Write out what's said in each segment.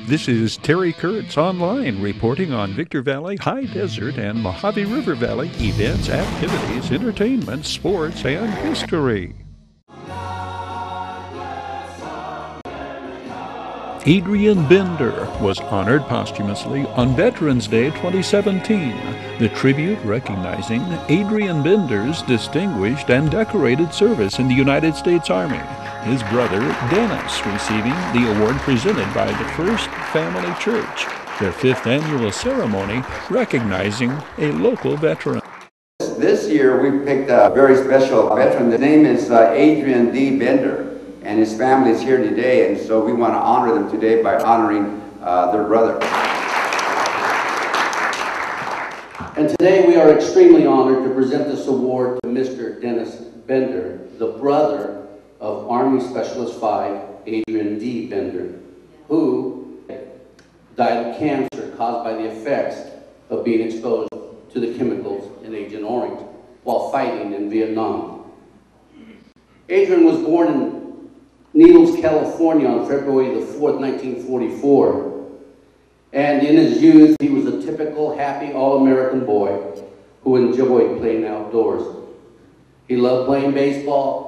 This is Terry Kurtz online reporting on Victor Valley, High Desert, and Mojave River Valley events, activities, entertainment, sports, and history. Adrian Bender was honored posthumously on Veterans Day 2017, the tribute recognizing Adrian Bender's distinguished and decorated service in the United States Army. His brother, Dennis, receiving the award presented by the First Family Church, their 5th annual ceremony recognizing a local veteran. This year we picked a very special veteran. The name is Adrian D. Bender, and his family is here today, and so we want to honor them today by honoring their brother. And today we are extremely honored to present this award to Mr. Dennis Bender, the brother of Army Specialist 5, Adrian D. Bender, who died of cancer caused by the effects of being exposed to the chemicals in Agent Orange while fighting in Vietnam. Adrian was born in Needles, California on February the 4th, 1944. And in his youth, he was a typical happy all-American boy who enjoyed playing outdoors. He loved playing baseball,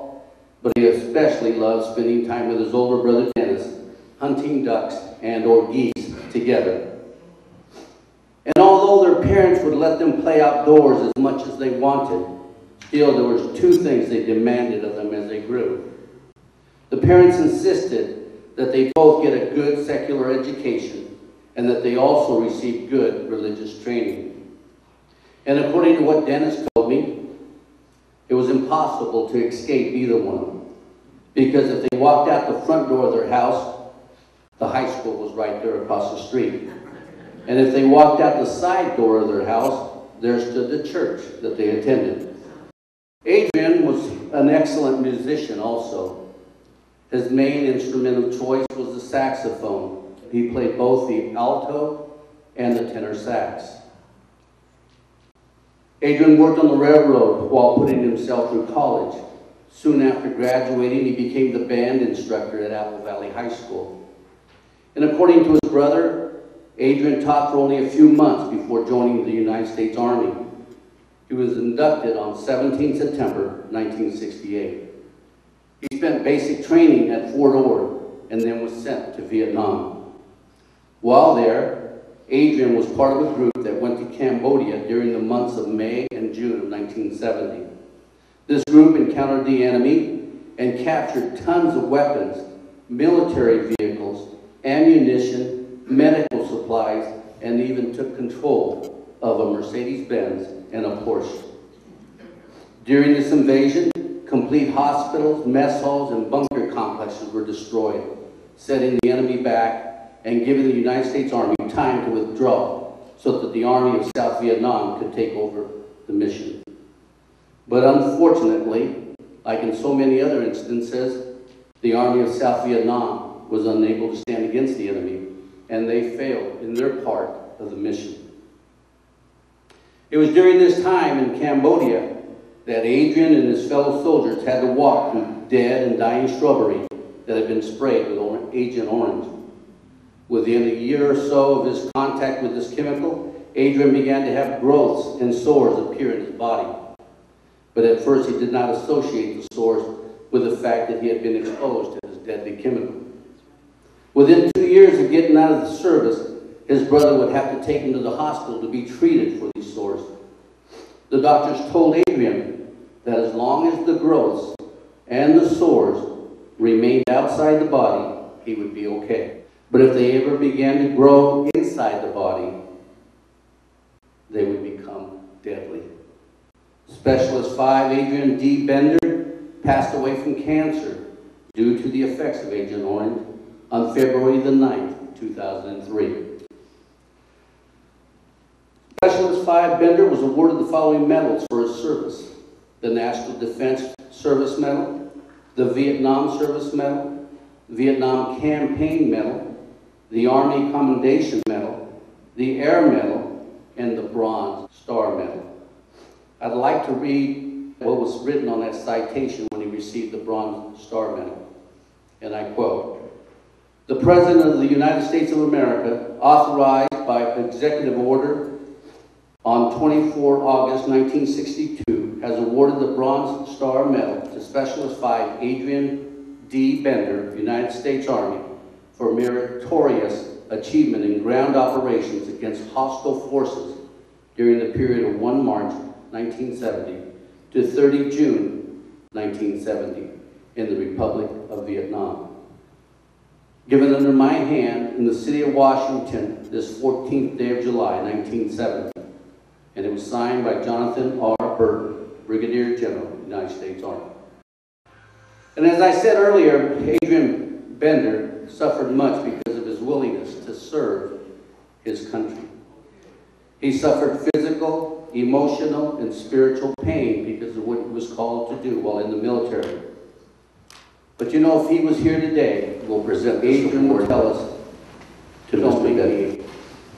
but he especially loved spending time with his older brother Dennis, hunting ducks and or geese together. And although their parents would let them play outdoors as much as they wanted, still there was 2 things they demanded of them as they grew. The parents insisted that they both get a good secular education and that they also receive good religious training. And according to what Dennis told me, it was impossible to escape either one, because if they walked out the front door of their house, the high school was right there across the street. And if they walked out the side door of their house, there stood the church that they attended. Adrian was an excellent musician also. His main instrument of choice was the saxophone. He played both the alto and the tenor sax. Adrian worked on the railroad while putting himself through college. Soon after graduating, he became the band instructor at Apple Valley High School. And according to his brother, Adrian taught for only a few months before joining the United States Army. He was inducted on 17 September 1968. He spent basic training at Fort Ord and then was sent to Vietnam. While there, Adrian was part of a group that went to Cambodia during the months of May and June of 1970. This group encountered the enemy and captured tons of weapons, military vehicles, ammunition, medical supplies, and even took control of a Mercedes-Benz and a Porsche. During this invasion, complete hospitals, mess halls, and bunker complexes were destroyed, setting the enemy back and giving the United States Army time to withdraw so that the Army of South Vietnam could take over the mission. But unfortunately, like in so many other instances, the Army of South Vietnam was unable to stand against the enemy, and they failed in their part of the mission. It was during this time in Cambodia that Adrian and his fellow soldiers had to walk through dead and dying shrubbery that had been sprayed with Agent Orange. Within a year or so of his contact with this chemical, Adrian began to have growths and sores appear in his body. But at first he did not associate the sores with the fact that he had been exposed to this deadly chemical. Within 2 years of getting out of the service, his brother would have to take him to the hospital to be treated for these sores. The doctors told Adrian that as long as the growths and the sores remained outside the body, he would be okay. But if they ever began to grow inside the body, they would become deadly. Specialist 5, Adrian D. Bender, passed away from cancer due to the effects of Agent Orange on February the 9th, 2003. Specialist 5 Bender was awarded the following medals for his service: the National Defense Service Medal, the Vietnam Service Medal, Vietnam Campaign Medal, the Army Commendation Medal, the Air Medal, and the Bronze Star Medal. I'd like to read what was written on that citation when he received the Bronze Star Medal. And I quote, The President of the United States of America, authorized by executive order on 24 August 1962, has awarded the Bronze Star Medal to Specialist 5 Adrian D. Bender, United States Army, for meritorious achievement in ground operations against hostile forces during the period of 1 March 1970 to 30 June 1970 in the Republic of Vietnam. Given under my hand in the city of Washington this 14th day of July 1970, and it was signed by Jonathan R. Burton, Brigadier General, United States Army. And as I said earlier, Adrian Bender suffered much because of his willingness to serve his country. He suffered physical, emotional, and spiritual pain because of what he was called to do while in the military. But you know, if he was here today, we'll present Adrian will tell us to Mr. Bender.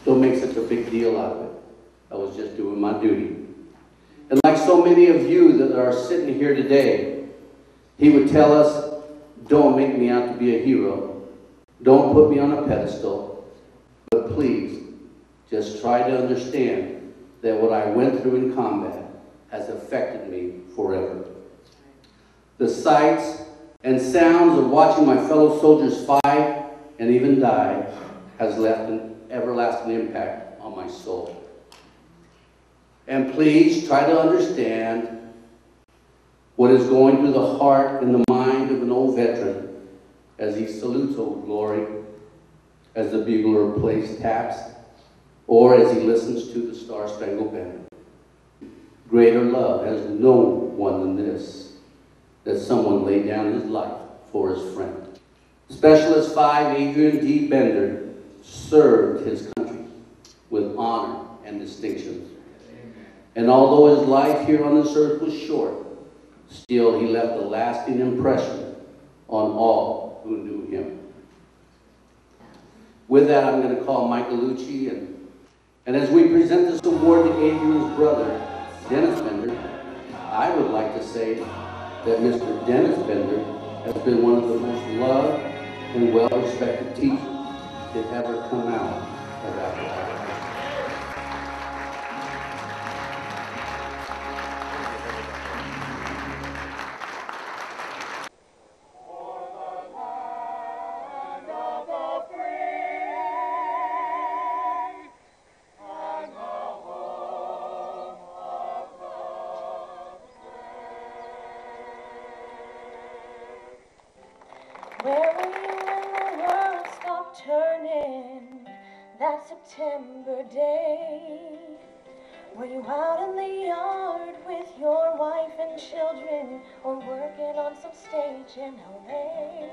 Don't make such a big deal out of it. I was just doing my duty. And like so many of you that are sitting here today, he would tell us, don't make me out to be a hero. Don't put me on a pedestal. But please, just try to understand that what I went through in combat has affected me forever. The sights and sounds of watching my fellow soldiers fight and even die has left an everlasting impact on my soul. And please try to understand what is going through the heart and the mind of an old veteran as he salutes Old Glory, as the bugler plays taps, or as he listens to the Star-Spangled Banner. Greater love has no one than this, that someone laid down his life for his friend. Specialist 5 Adrian D. Bender served his country with honor and distinction. And although his life here on this earth was short, still he left a lasting impression on all who knew him. With that, I'm going to call Mike Lucci, and as we present this award to Adrian's brother, Dennis Bender, I would like to say that Mr. Dennis Bender has been one of the most loved and well-respected teachers that ever come out of Apple Valley. Where were you when the world stopped turning that September day? Were you out in the yard with your wife and children, or working on some stage in LA?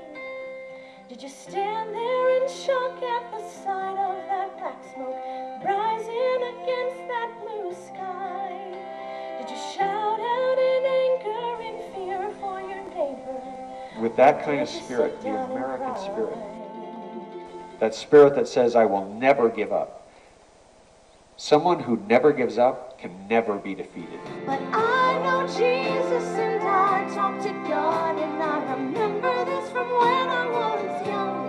Did you stand there in shock at the sight of that black smoke rising against that blue sky? Did you shout out in anger and fear for your neighbor? With that kind of spirit, the American spirit, that spirit that says, I will never give up. Someone who never gives up can never be defeated. But I know Jesus and I talk to God, and I remember this from when I was young.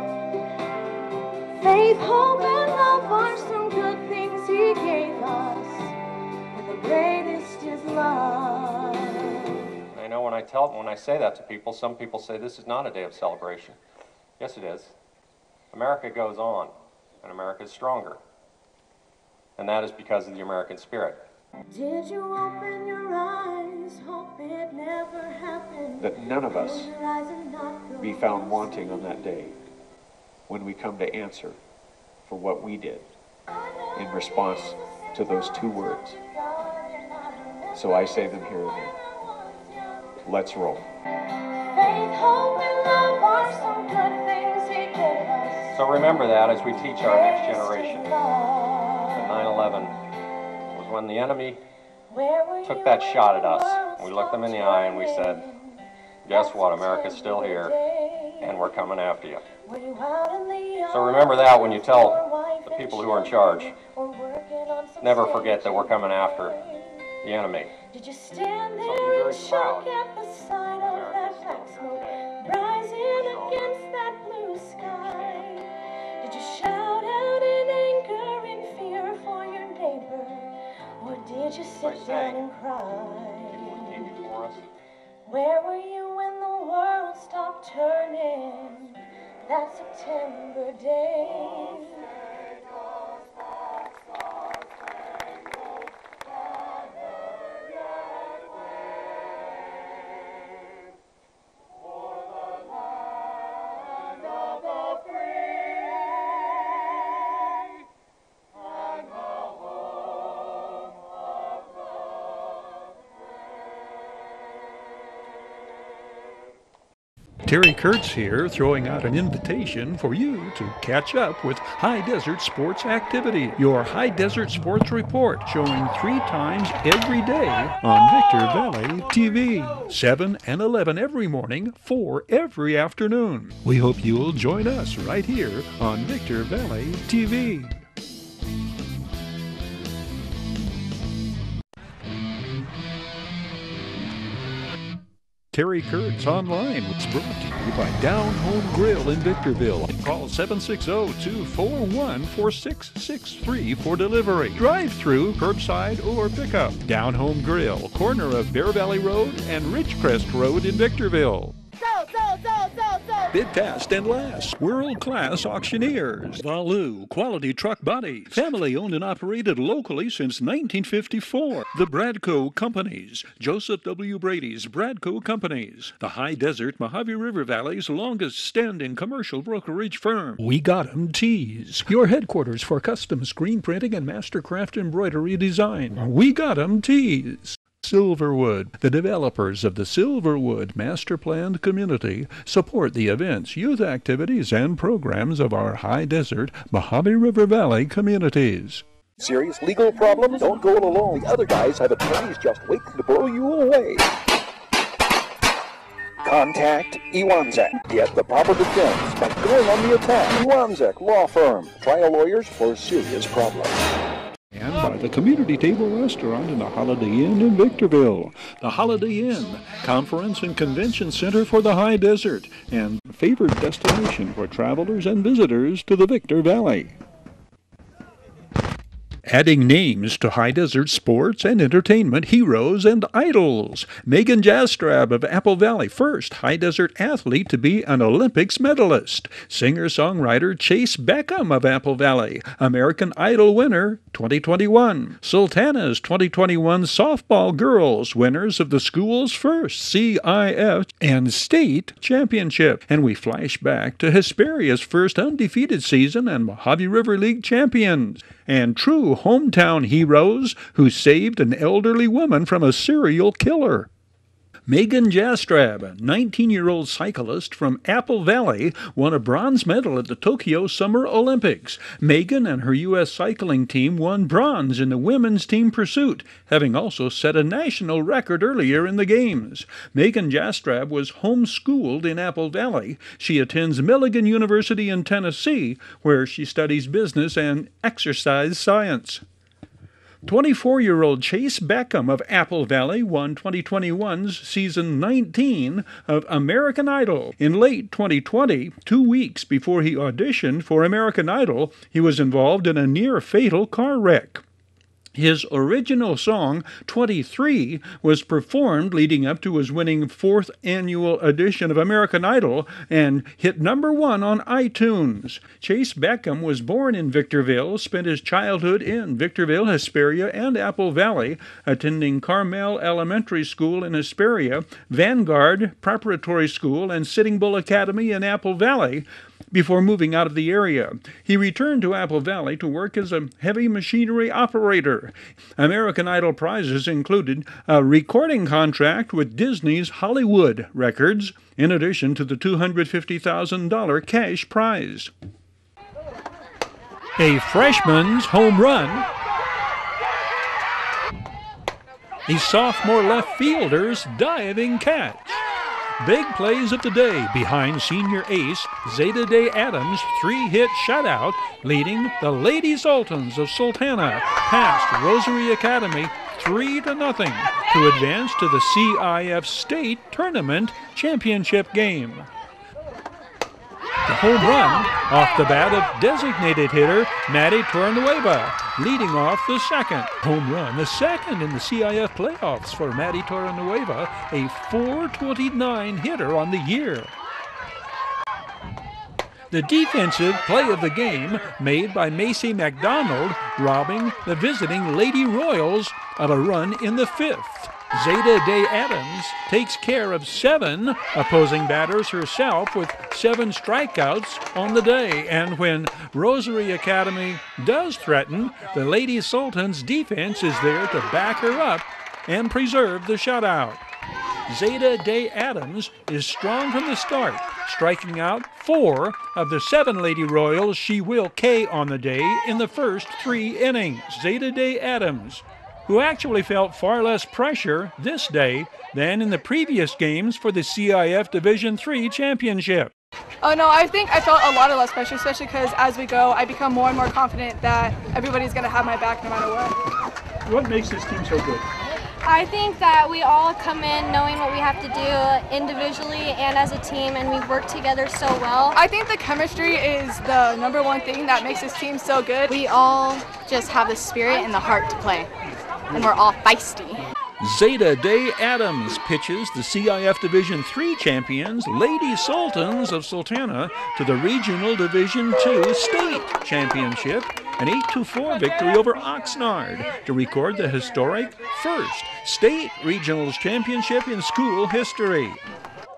Faith, hope, and love are some good things He gave us, and the greatest is love. I know when I say that to people, some people say this is not a day of celebration. Yes, it is. America goes on, and America is stronger. And that is because of the American spirit. Did you open your eyes, hope it never happened? That none of us be found wanting on that day when we come to answer for what we did in response to those two words. So I say them here again. Let's roll. Faith, hope, and love are some good things He gave us. So remember that as we teach our next generation. That 9/11 was when the enemy took that shot at us. We looked them in the eye and we said, guess what, America's still here and we're coming after you. So remember that when you tell the people who are in charge. Never forget that we're coming after the enemy. Did you stand there in shock at the sight of that black smoke rising against that blue sky? sit down and cry. Came before us. Where were you when the world stopped turning that September day? Terry Kurtz here, throwing out an invitation for you to catch up with High Desert Sports Activity, your High Desert Sports Report, showing 3 times every day on Victor Valley TV, 7 and 11 every morning, 4 every afternoon. We hope you'll join us right here on Victor Valley TV. Terry Kurtz Online was brought to you by Down Home Grill in Victorville. Call 760-241-4663 for delivery, drive-through, curbside, or pickup. Down Home Grill, corner of Bear Valley Road and Ridgecrest Road in Victorville. Bid fast and last. World-class auctioneers. Valu Quality Truck Bodies. Family owned and operated locally since 1954. The Bradco Companies. Joseph W. Brady's Bradco Companies. The High Desert Mojave River Valley's longest standing commercial brokerage firm. We Got 'em Tees. Your headquarters for custom screen printing and mastercraft embroidery design. We Got 'em Tees. Silverwood. The developers of the Silverwood Master Planned Community support the events, youth activities, and programs of our High Desert Mojave River Valley communities. Serious legal problems? Don't go it alone. The other guys have attorneys just waiting to blow you away. Contact Iwanzek. Get the proper defense by going on the attack. Iwanzek Law Firm. Trial lawyers for serious problems. And by the Community Table Restaurant in the Holiday Inn in Victorville. The Holiday Inn, conference and convention center for the High Desert, and favored destination for travelers and visitors to the Victor Valley. Adding names to High Desert sports and entertainment heroes and idols. Megan Jastrab of Apple Valley, first High Desert athlete to be an Olympics medalist. Singer-songwriter Chase Beckham of Apple Valley, American Idol winner 2021. Sultana's 2021 softball girls, winners of the school's first CIF and state championship. And we flash back to Hesperia's first undefeated season and Mojave River League champions. And true hometown heroes who saved an elderly woman from a serial killer. Megan Jastrab, a 19-year-old cyclist from Apple Valley, won a bronze medal at the Tokyo Summer Olympics. Megan and her U.S. cycling team won bronze in the women's team pursuit, having also set a national record earlier in the Games. Megan Jastrab was homeschooled in Apple Valley. She attends Milligan University in Tennessee, where she studies business and exercise science. 24-year-old Chase Beckham of Apple Valley won 2021's season 19 of American Idol. In late 2020, 2 weeks before he auditioned for American Idol, he was involved in a near-fatal car wreck. His original song, 23, was performed leading up to his winning 4th annual edition of American Idol and hit #1 on iTunes. Chase Beckham was born in Victorville, spent his childhood in Victorville, Hesperia, and Apple Valley, attending Carmel Elementary School in Hesperia, Vanguard Preparatory School, and Sitting Bull Academy in Apple Valley, before moving out of the area. He returned to Apple Valley to work as a heavy machinery operator. American Idol prizes included a recording contract with Disney's Hollywood Records, in addition to the $250,000 cash prize. A freshman's home run. A sophomore left fielder's diving catch. Big plays of the day behind senior ace Zeta Day Adams' 3-hit shutout, leading the Lady Sultans of Sultana past Rosary Academy 3-0 to advance to the CIF State Tournament Championship game. The home run off the bat of designated hitter Matty Torrenueva, leading off the second home run, the second in the CIF playoffs for Matty Torrenueva, a .429 hitter on the year. The defensive play of the game made by Macy McDonald, robbing the visiting Lady Royals of a run in the fifth. Zeta Day Adams takes care of 7 opposing batters herself with 7 strikeouts on the day. And when Rosary Academy does threaten, the Lady Sultans defense is there to back her up and preserve the shutout. Zeta Day Adams is strong from the start, striking out 4 of the 7 Lady Royals she will K on the day in the first 3 innings. Zeta Day Adams, who actually felt far less pressure this day than in the previous games for the CIF Division III championship. Oh no, I think I felt a lot of less pressure, especially because as we go, I become more and more confident that everybody's going to have my back no matter what. What makes this team so good? I think that we all come in knowing what we have to do individually and as a team, and we work together so well. I think the chemistry is the #1 thing that makes this team so good. We all just have the spirit and the heart to play, and we're all feisty. Zeta Day Adams pitches the CIF Division III champions, Lady Sultans of Sultana, to the Regional Division II State Championship, an 8-4 victory over Oxnard to record the historic first State Regionals Championship in school history.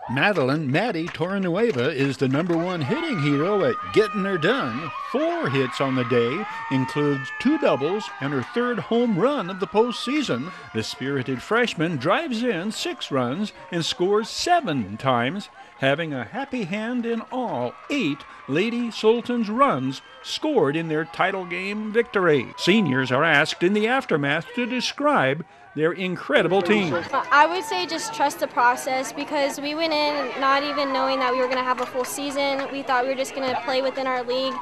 Matty Torrenueva is the #1 hitting hero at getting her done. 4 hits on the day, includes 2 doubles and her 3rd home run of the postseason. The spirited freshman drives in 6 runs and scores 7 times, having a happy hand in all 8 Lady Sultans runs scored in their title game victory. Seniors are asked in the aftermath to describe their incredible team. I would say just trust the process, because we went in not even knowing that we were going to have a full season. We thought we were just going to play within our league.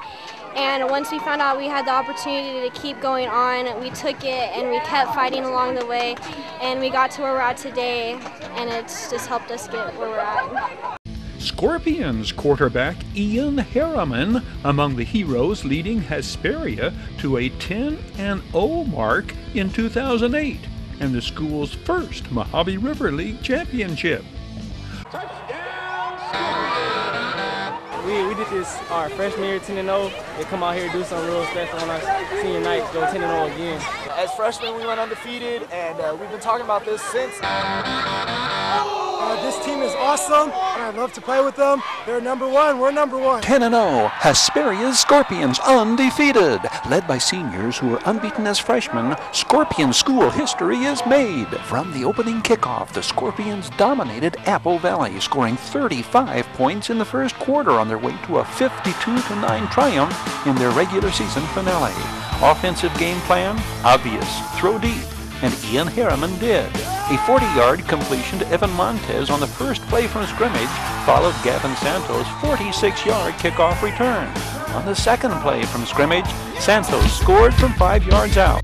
And once we found out we had the opportunity to keep going on, we took it and we kept fighting along the way. And we got to where we're at today, and it's just helped us get where we're at. Scorpions quarterback Ian Harriman among the heroes, leading Hesperia to a 10-0 mark in 2008 and the school's first Mojave River League championship. We did this our freshman year, 10-0. They come out here and do something real special on our senior night, go 10-0 again. As freshmen, we went undefeated, and we've been talking about this since. This team is awesome, and I love to play with them. They're #1, we're #1. 10-0, Hesperia's Scorpions undefeated. Led by seniors who were unbeaten as freshmen, Scorpion school history is made. From the opening kickoff, the Scorpions dominated Apple Valley, scoring 35 points in the first quarter on their way to a 52-9 triumph in their regular season finale. Offensive game plan? Obvious. Throw deep. And Ian Harriman did. A 40-yard completion to Evan Montez on the first play from scrimmage followed Gavin Santos' 46-yard kickoff return. On the second play from scrimmage, Santos scored from 5 yards out.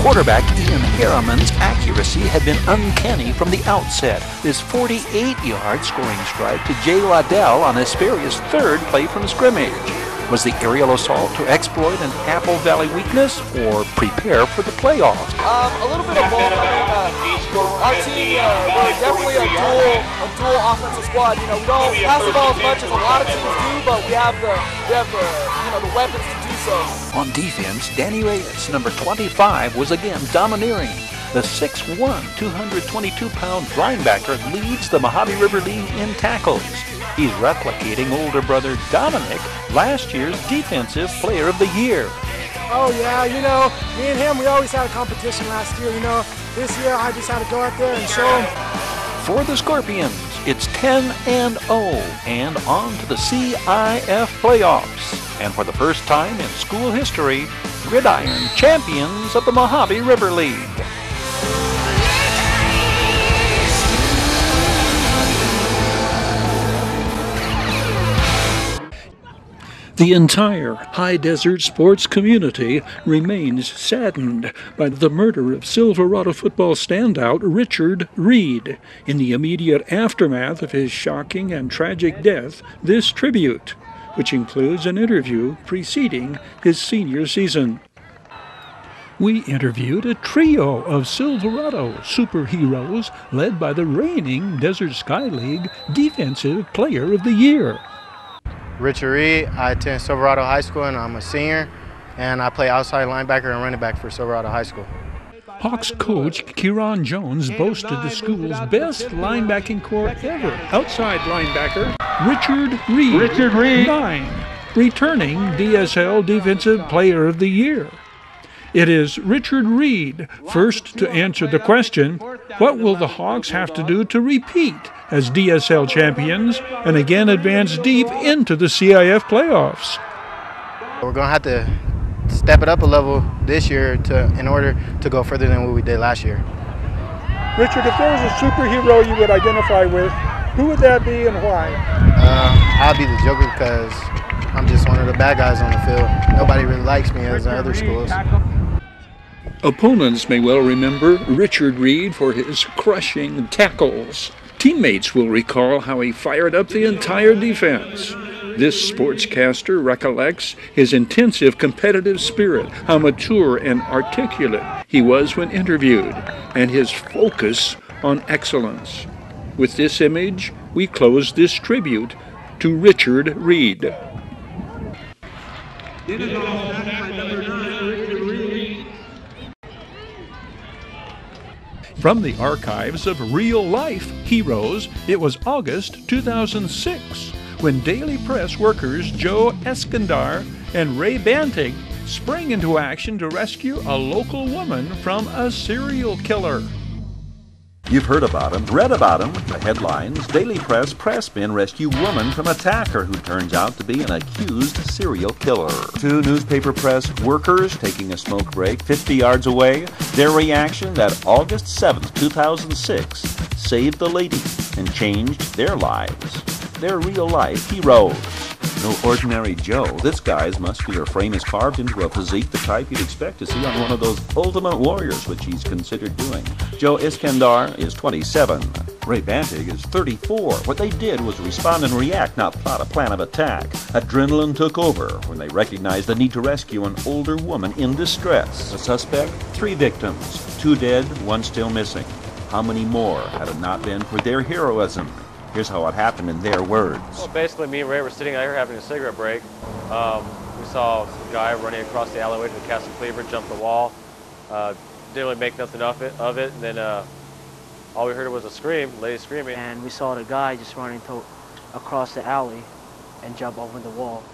Quarterback Ian Harriman's accuracy had been uncanny from the outset. His 48-yard scoring strike to Jay Laddell on Hesperia's 3rd play from scrimmage. Was the aerial assault to exploit an Apple Valley weakness or prepare for the playoffs? A little bit of both. Our team, we're definitely a dual offensive squad. You know, we don't pass the ball as much as a lot of teams do, but we have the weapons to do so. On defense, Danny Reyes, number 25, was again domineering. The 6'1", 222-pound linebacker leads the Mojave River League in tackles. He's replicating older brother Dominic, last year's Defensive Player of the Year. Oh yeah, you know, me and him, we always had a competition last year, you know. This year I just had to go out there and show him. For the Scorpions, it's 10-0 and on to the CIF playoffs. And for the first time in school history, Gridiron, champions of the Mojave River League. The entire high desert sports community remains saddened by the murder of Silverado football standout Richard Reed. In the immediate aftermath of his shocking and tragic death, this tribute, which includes an interview preceding his senior season. We interviewed a trio of Silverado superheroes led by the reigning Desert Sky League Defensive Player of the Year. Richard Reed. I attend Silverado High School and I'm a senior, and I play outside linebacker and running back for Silverado High School. Hawks coach Kieran Jones boasted the school's best linebacking core ever. Outside linebacker Richard Reed. Richard Reed. 9, returning DSL Defensive Player of the Year. It is Richard Reed first to answer the question, what will the Hawks have to do to repeat as DSL champions and again advance deep into the CIF playoffs? We're going to have to step it up a level this year in order to go further than what we did last year. Richard, if there was a superhero you would identify with, who would that be and why? I'll be the Joker because I'm just one of the bad guys on the field. Nobody really likes me as in other schools. Opponents may well remember Richard Reed for his crushing tackles. Teammates will recall how he fired up the entire defense. This sportscaster recollects his intensive competitive spirit, how mature and articulate he was when interviewed, and his focus on excellence. With this image, we close this tribute to Richard Reed. It is all set by number 9, Richard Reed. From the archives of real-life heroes, it was August 2006 when Daily Press workers Joe Eskandar and Ray Bantig sprang into action to rescue a local woman from a serial killer. You've heard about him, read about him. The headlines: Daily Press pressmen rescue woman from attacker who turns out to be an accused serial killer. 2 newspaper press workers taking a smoke break 50 yards away. Their reaction that August 7th, 2006 saved the lady and changed their lives. They're real-life heroes. No ordinary Joe. This guy's muscular frame is carved into a physique the type you'd expect to see on one of those Ultimate Warriors, which he's considered doing. Joe Iskandar is 27. Ray Bantig is 34. What they did was respond and react, not plot a plan of attack. Adrenaline took over when they recognized the need to rescue an older woman in distress. The suspect, 3 victims, 2 dead, 1 still missing. How many more had it not been for their heroism? Here's how it happened in their words. Well, basically, me and Ray were sitting out here having a cigarette break. We saw a guy running across the alleyway to the Castle Cleaver, jump the wall. Didn't really make nothing of it. And then all we heard was a scream, lady screaming. And we saw the guy just running across the alley and jump over the wall.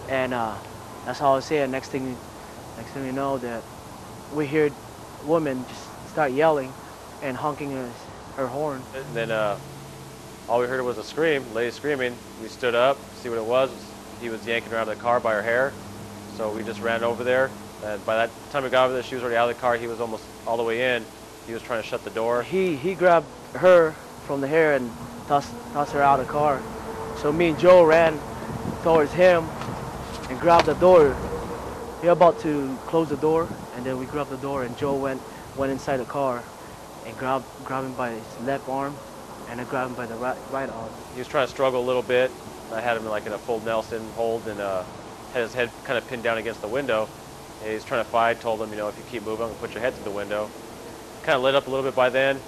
And that's all I said. Next thing we know, that we heard a woman just start yelling and honking her horn. And then all we heard was a scream, lady screaming. We stood up, see what it was. He was yanking her out of the car by her hair. So we just ran over there. And by that time we got over there, she was already out of the car. He was almost all the way in. He was trying to shut the door. He grabbed her from the hair and tossed her out of the car. So me and Joe ran towards him and grabbed the door. We were about to close the door, and then we grabbed the door, and Joe went inside the car and grabbed him by his left arm, and I grabbed him by the right arm. He was trying to struggle a little bit. I had him like in a full Nelson hold and had his head kind of pinned down against the window. And he was trying to fight, told him, you know, if you keep moving, I'm going to put your head through the window. Kind of lit up a little bit by then.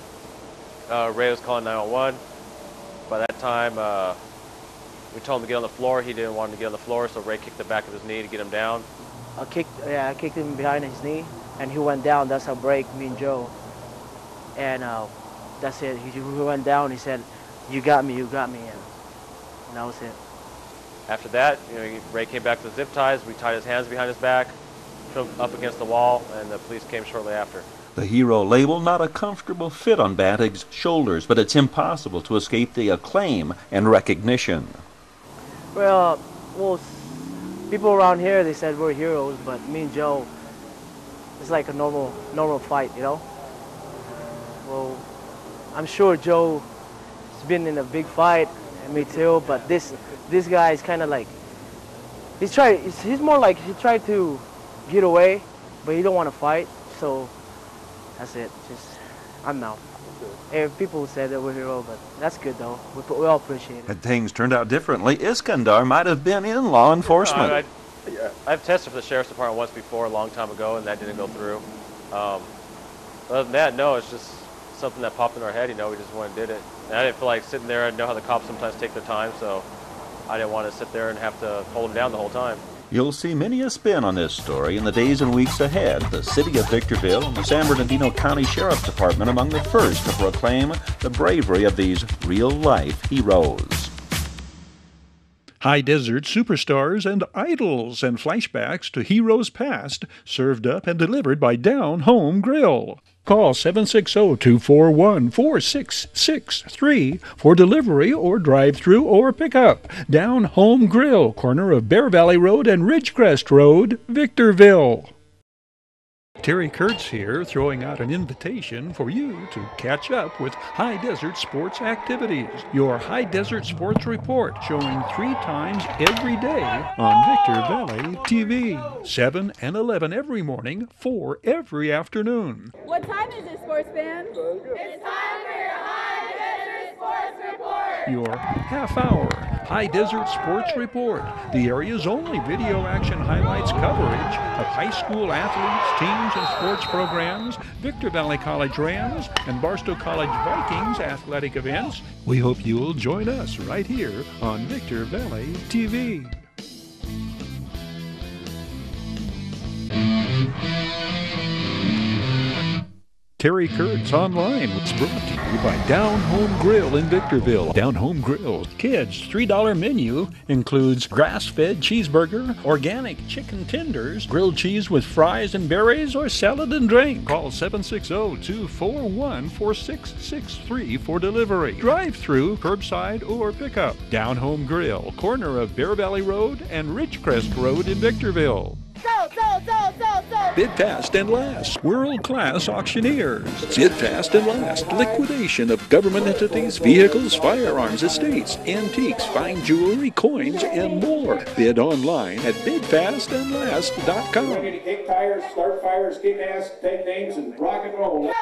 Ray was calling 911. By that time, we told him to get on the floor. He didn't want him to get on the floor, so Ray kicked the back of his knee to get him down. I kicked him behind his knee, and he went down. That's how break me and Joe. And that's it. He went down. He said, "You got me, you got me," and that was it. After that, you know, Ray came back to the zip ties. We tied his hands behind his back, threw him up against the wall, and the police came shortly after. The hero label, not a comfortable fit on Bantig's shoulders, but it's impossible to escape the acclaim and recognition. Well, people around here, they said we're heroes, but me and Joe, it's like a normal fight, you know? Well, I'm sure Joe's been in a big fight, and me too, but this guy is kind of like, he's more like he tried to get away, but he don't want to fight, so that's it. I'm out. And people said that we're heroes, but that's good though. We all appreciate it. Had things turned out differently, Iskandar might have been in law enforcement. I've tested for the sheriff's department once before, a long time ago, and that didn't go through. Other than that, no, it's just something that popped in our head, you know, we just went and did it. And I didn't feel like sitting there. I know how the cops sometimes take their time, so I didn't want to sit there and have to hold them down the whole time. You'll see many a spin on this story in the days and weeks ahead. The city of Victorville and the San Bernardino County Sheriff's Department among the first to proclaim the bravery of these real-life heroes. High Desert superstars and idols and flashbacks to heroes past, served up and delivered by Down Home Grill. Call 760-241-4663 for delivery or drive-through or pickup. Down Home Grill, corner of Bear Valley Road and Ridgecrest Road, Victorville. Terry Kurtz here, throwing out an invitation for you to catch up with High Desert Sports activities. Your High Desert Sports Report, showing 3 times every day on Victor Valley TV. 7 and 11 every morning, 4 every afternoon. What time is it, sports fans? It's time for your High Desert Sports Report. Your half-hour High Desert Sports Report, the area's only video action highlights coverage of high school athletes, teams, and sports programs, Victor Valley College Rams, and Barstow College Vikings athletic events. We hope you'll join us right here on Victor Valley TV. Terry Kurtz Online was brought to you by Down Home Grill in Victorville. Down Home Grill Kids $3 menu includes grass-fed cheeseburger, organic chicken tenders, grilled cheese with fries and berries, or salad and drink. Call 760-241-4663 for delivery, drive-through, curbside, or pickup. Down Home Grill, corner of Bear Valley Road and Ridgecrest Road in Victorville. Bid fast and last. World-class auctioneers. Bid fast and last. Liquidation of government entities, vehicles, firearms, estates, antiques, fine jewelry, coins, and more. Bid online at bidfastandlast.com. Ready to kick tires, start fires, kick ass, take names, and rock and roll.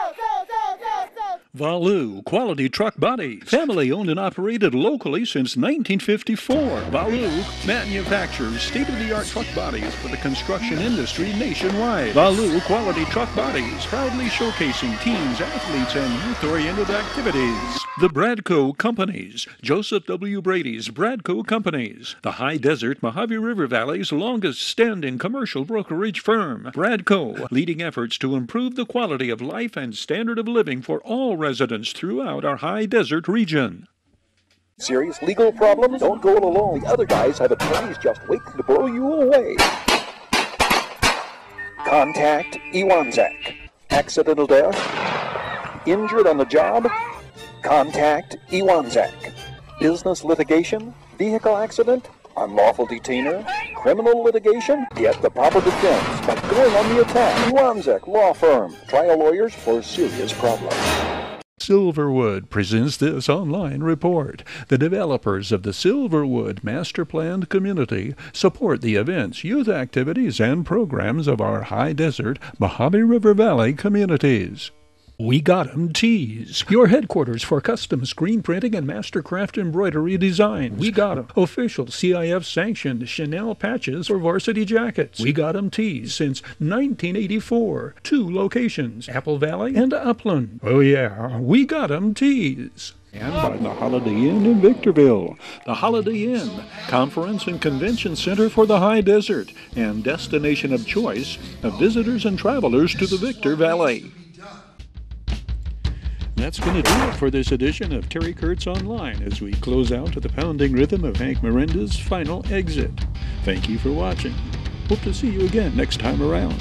Valu Quality Truck Bodies. Family owned and operated locally since 1954. Valu manufactures state-of-the-art truck bodies for the construction industry nationwide. Valu Quality Truck Bodies, proudly showcasing teams, athletes, and youth-oriented activities. The Bradco Companies. Joseph W. Brady's Bradco Companies. The High Desert Mojave River Valley's longest-standing commercial brokerage firm. Bradco, leading efforts to improve the quality of life and standard of living for all residents throughout our High Desert region. Serious legal problems? Don't go it alone. The other guys have attorneys just waiting to blow you away. Contact Iwanzak. Accidental death? Injured on the job? Contact Iwanzak. Business litigation? Vehicle accident? Unlawful detainer? Criminal litigation? Get the proper defense by going on the attack. Iwanzak Law Firm. Trial lawyers for serious problems. Silverwood presents this online report. The developers of the Silverwood Master Planned Community support the events, youth activities, and programs of our High Desert, Mojave River Valley communities. We Got 'em Tees, your headquarters for custom screen printing and mastercraft embroidery designs. We Got 'em, official CIF-sanctioned Chanel patches for varsity jackets. We Got 'em Tees since 1984. 2 locations, Apple Valley and Upland. Oh yeah, We Got 'em Tees. And by the Holiday Inn in Victorville. The Holiday Inn, conference and convention center for the High Desert, and destination of choice of visitors and travelers to the Victor Valley. That's going to do it for this edition of Terry Kurtz Online as we close out to the pounding rhythm of Hank Miranda's final exit. Thank you for watching. Hope to see you again next time around.